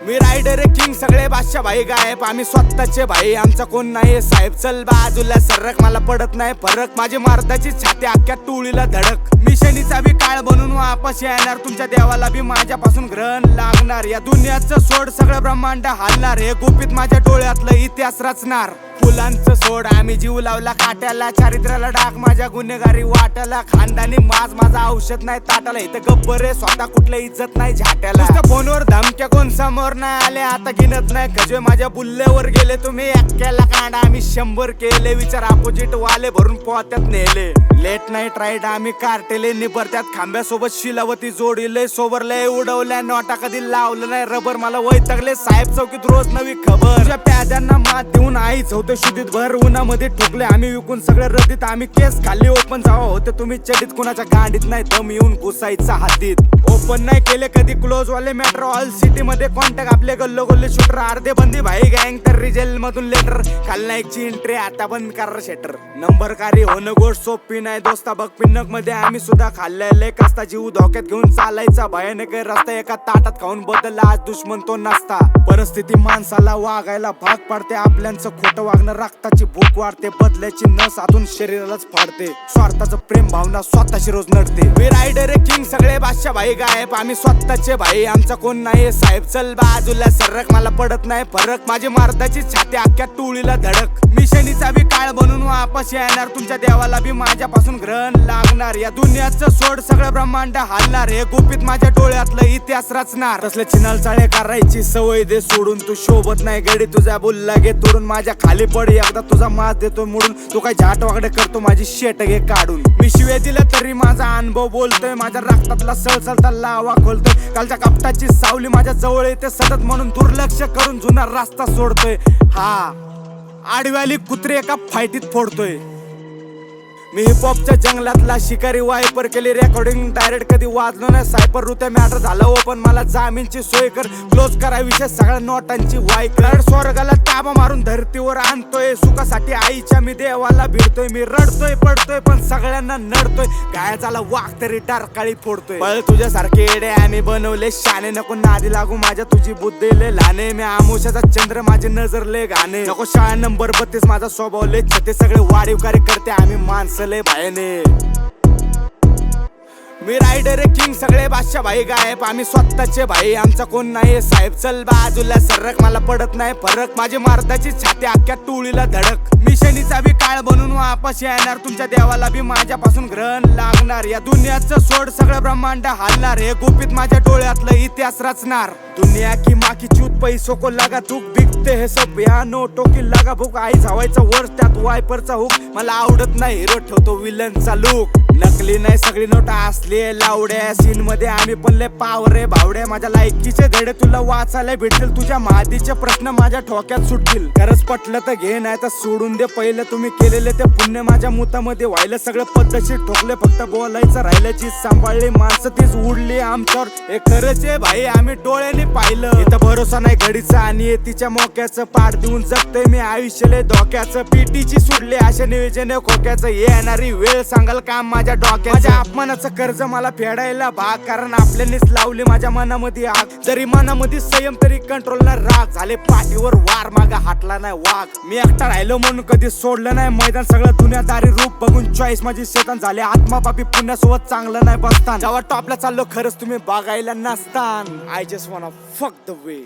मी rider king सगळे बादशाह भाई गायब आम्ही स्वतःचे भाई आमचा कोण नाही साहेब चल बाजूला सरक मला पडत नाही फरक माझी मारदाची छाती अख्ख्या टोळीला धडक मिशनीचा बी काळ बनून वापस येणार तुमच्या देवाला बी माझ्यापासून ग्रहण लागणार या दुनियाचं सोड सगळं ब्रह्मांड हालणार हे गुपित माझ्या डोळ्यातलं इतिहास रचणार फुलांचं सोड आम्ही जीव लावला काट्याला चारित्र्याला डाग माझ्या गुन्हेगारी वाट्याला खानदानी माझा औषध नाही ताटाला इथं गब्बर आहे स्वतः कुठलं इज्जत नाही झाट्याला फोनवर धमक्या कोण समोर नाही आले आता गिनत नाही खजवे माझ्या बुल्ल्यावर गेले तुम्ही एक्क्याला कांडा आम्ही 100 केले विचार अपोजिट वाले भरून पोहत्यात नेले लेट नाईट राईड आम्ही कार्टेले निबरत्यात खांब्यासोबत शिलावती जोडीले सोबरले उडवल्या नोटा कधी लावलं नाही रबर मला वैतागले साहेब चौकीत रोज नवी खबर प्याद्यांना मात देऊन आईच होते शुद्धीत भर उन्हामध्ये ठोकले आम्ही विकून सगळे रद्दीत आम्ही केस खाली ओपन जावा होते तुम्ही चडीत कुणाच्या गांडीत नाही दम येऊन घुसायचा हातीत ओपन नाही केले कधी क्लोज वाले मेट्रो ऑल सिटी मध्ये कॉन्टॅक्ट आपले गल्लो गल्ले शूटर अर्धे बंदी भाई गँग तर रिजेल मधून लेटर खलनायकची एंट्री आता बंद कर शेटर नंबरकारी होणं गोष्ट सोपी नाही दोस्ता बघ पिन्नक मध्ये आम्ही सुद्धा खाल्लेले कसता जीव धोक्यात घेऊन चालायचा भयानक रस्ता एका ताटात खाऊन बदलला आज दुश्मन तो नसता परिस्थिती माणसाला वागायला भाग पाडते आपल्यांचं खोटं वागणं रक्ताची भूक वाढते बदल्याची नस आतून शरीरालाच फाडते स्वार्थाचं प्रेम भावना स्वतःशी रोज नडते मी रायडर किंग सगळे बादशाह भाई गायब आम्ही स्वतःचे भाई आमचा कोण नाही साहेब चल बाजूला सरक मला पडत नाही फरक माझी मारदाची छाती अख्ख्या टोळीला धडक मिशनीचा बी काळ बनून वापस येणार तुमच्या देवाला बी माझ्यापासून ग्रहण लागणार या दुनियाचं सोड सगळं ब्रह्मांड हालणार हे गुपित माझ्या डोळ्यातलं इतिहास रचणार तसले चिनाल चाळे करायची सवय दे सोडून तू शोभत नाही गडी तुझ्या बुल्ला घे तोडून माझ्या खाली पड एकदा तुझा मास देतो मोडून तू काय झाट वागडे करतो माझी शेट घे काढून मी शिवे दिलं तरी माझा अनुभव बोलतोय माझ्या रक्तातला सळसळता लावा खोलतोय कालच्या कपटाची सावली माझ्या जवळ येते सतत म्हणून दुर्लक्ष करून जुना रस्ता सोडतोय हा आडव्याली कुत्रे एका फायटीत फोडतोय मी हिपहॉपच्या जंगलातला शिकारी वायपर केली रेकॉर्डिंग डायरेक्ट कधी वाजलो नाही सायपर रुत्या मॅटर झालं ओपन मला जामीनची सोय कर क्लोज करा विषय सगळ्या नोटांची वाय कर स्वर्गाला ताबा मारून धरतीवर आणतोय सुखासाठी आईच्या मी देवाला भिडतोय मी रडतोय पडतोय पण सगळ्यांना नडतोय काय झाला वाघ तरी टारकाळी फोडतोय पळ तुझ्यासारखे येडे आम्ही बनवले शाने नको नादी लागू माझ्या तुझी बुद्धी ले लहाने मी आमुष्याचा चंद्र माझे नजर ले गाणे नको शाळा नंबर 32 माझा स्वभाव ले छते सगळे वाढीवकारी करते आम्ही माणसं भाईने मी रायडर किंग सगळे बादशाह भाई गायब आम्ही स्वतःचे भाई आमचा कोण नाही साहेब चल बाजूला सरक मला पडत नाही फरक माझी मारदाची छाती अख्ख्या टोळीला धडक मिशनीचा बी काळ बनून वापस येणार तुमच्या देवाला बी माझ्यापासून ग्रहण लागणार या दुनियाचं सोड सगळं ब्रह्मांड हालणार हे गुपित माझ्या डोळ्यातलं इतिहास रचणार दुनिया की माकी चूत पैसो को लगा तूक बिकते हे सब या नोटो की लगा भूक आई झावायचा वर्ष त्यात वायपरचा हुक मला आवडत नाही हिरो ठेवतो विलनचा लूक नकली नाही सगळी नोटा असली लावड्या सीन मध्ये आम्ही पण लय पावरे भावड्या माझ्या लायकीचे धडे तुला वाचायला भेटतील तुझ्या मादीचे प्रश्न माझ्या ठोक्यात सुटतील खरंच पटलं तर घे नाही तर सोडून दे पहिलं तुम्ही केलेले ते पुण्य माझ्या मुतामध्ये व्हायला सगळं पद्धतशीर ठोकले फक्त बोलायचं राहिलं जी सांभाळली माणसं तीच उडली आमच्यावर हे खरंच आहे भाई आम्ही डोळ्याने पाहिलं इथं भरोसा नाही घडीचा आणि तिच्या मोक्याचं पाठ देऊन जगतोय मी आयुष्यले धोक्याचं पीटीची सुडले अशा नियोजन खोक्याचं येणारी वेळ सांगाल काम माझ्या डोक्यात माझ्या अपमानाचं कर्ज मला फेडायला भाग कारण आपल्यानेच लावले माझ्या मनामध्ये आग जरी मनामध्ये संयम तरी कंट्रोल नाही राग झाले पाठीवर वार मागा हाटला नाही वाघ मी एकटा राहिलो म्हणून कधी सोडलं नाही मैदान सगळं दुनियादारी रूप बघून चॉईस माझी शेतान झाले आत्मा पापी पुण्यासोबत चांगलं नाही बसतान जेव्हा टॉपला चाललो खरंच तुम्ही बघायला नसतान आय जस्ट वॉन्ट फक द वे